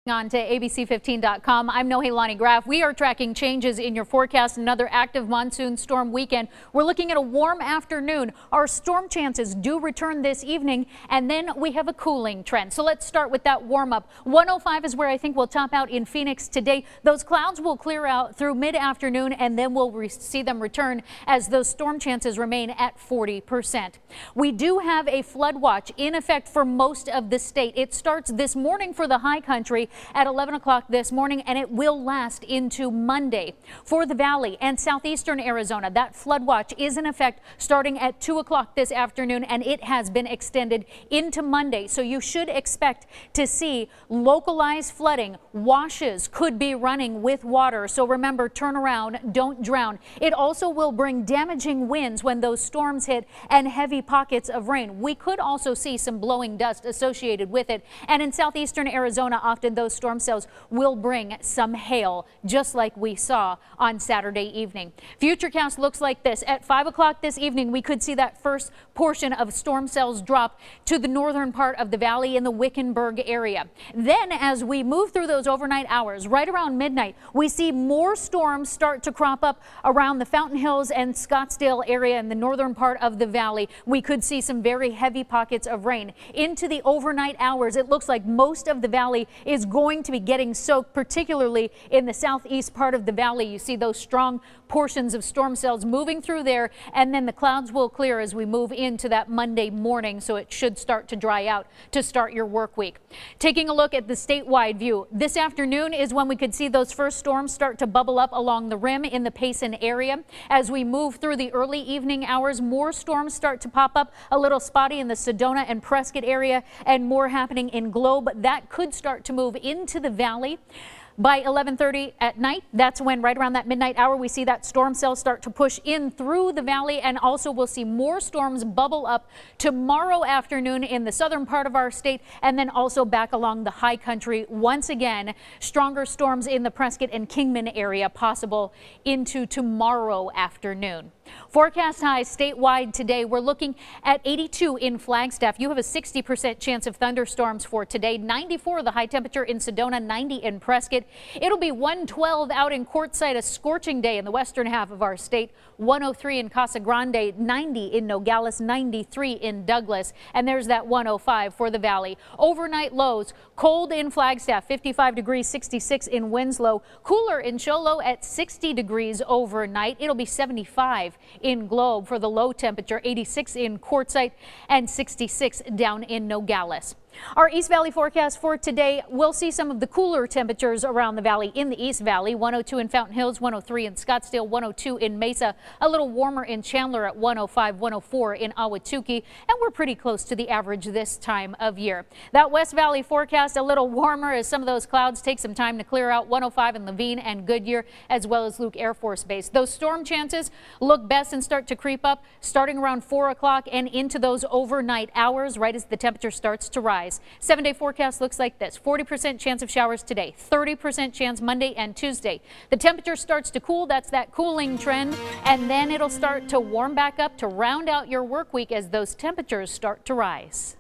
On to ABC15.com. I'm Nohelani Graf. We are tracking changes in your forecast. Another active monsoon storm weekend. We're looking at a warm afternoon. Our storm chances do return this evening, and then we have a cooling trend. So let's start with that warm up. 105 is where I think we'll top out in Phoenix today. Those clouds will clear out through mid-afternoon, and then we'll see them return as those storm chances remain at 40%. We do have a flood watch in effect for most of the state. It starts this morning for the high country at 11 o'clock this morning, and it will last into Monday. For the valley and southeastern Arizona, that flood watch is in effect starting at 2 o'clock this afternoon, and it has been extended into Monday. So you should expect to see localized flooding. Washes could be running with water. So remember, turn around, don't drown. It also will bring damaging winds when those storms hit and heavy pockets of rain. We could also see some blowing dust associated with it. And in southeastern Arizona, often those storm cells will bring some hail, just like we saw on Saturday evening. Futurecast looks like this. At 5 o'clock this evening, we could see that first portion of storm cells drop to the northern part of the valley in the Wickenburg area. Then as we move through those overnight hours, right around midnight, we see more storms start to crop up around the Fountain Hills and Scottsdale area in the northern part of the valley. We could see some very heavy pockets of rain. Into the overnight hours, it looks like most of the valley is going to be getting soaked, particularly in the southeast part of the valley. You see those strong portions of storm cells moving through there, and then the clouds will clear as we move into that Monday morning, so it should start to dry out to start your work week. Taking a look at the statewide view, this afternoon is when we could see those first storms start to bubble up along the rim in the Payson area. As we move through the early evening hours, more storms start to pop up, a little spotty in the Sedona and Prescott area, and more happening in Globe. That could start to move into the valley. By 11:30 at night, that's when right around that midnight hour we see that storm cell start to push in through the valley, and also we'll see more storms bubble up tomorrow afternoon in the southern part of our state, and then also back along the high country. Once again, stronger storms in the Prescott and Kingman area possible into tomorrow afternoon. Forecast highs statewide today. We're looking at 82 in Flagstaff. You have a 60% chance of thunderstorms for today. 94 the high temperature in Sedona, 90 in Prescott. It'll be 112 out in Quartzsite, a scorching day in the western half of our state. 103 in Casa Grande, 90 in Nogales, 93 in Douglas, and there's that 105 for the valley. Overnight lows, cold in Flagstaff, 55 degrees, 66 in Winslow. Cooler in Show Low at 60 degrees overnight. It'll be 75 in Globe for the low temperature, 86 in Quartzsite, and 66 down in Nogales. Our East Valley forecast for today, we'll see some of the cooler temperatures around the valley in the East Valley. 102 in Fountain Hills, 103 in Scottsdale, 102 in Mesa, a little warmer in Chandler at 105, 104 in Ahwatukee, and we're pretty close to the average this time of year. That West Valley forecast a little warmer as some of those clouds take some time to clear out. 105 in Levine and Goodyear, as well as Luke Air Force Base. Those storm chances look best and start to creep up starting around 4 o'clock and into those overnight hours right as the temperature starts to rise. 7-day forecast looks like this. 40% chance of showers today, 30% chance Monday and Tuesday. The temperature starts to cool. That's that cooling trend. And then it'll start to warm back up to round out your work week as those temperatures start to rise.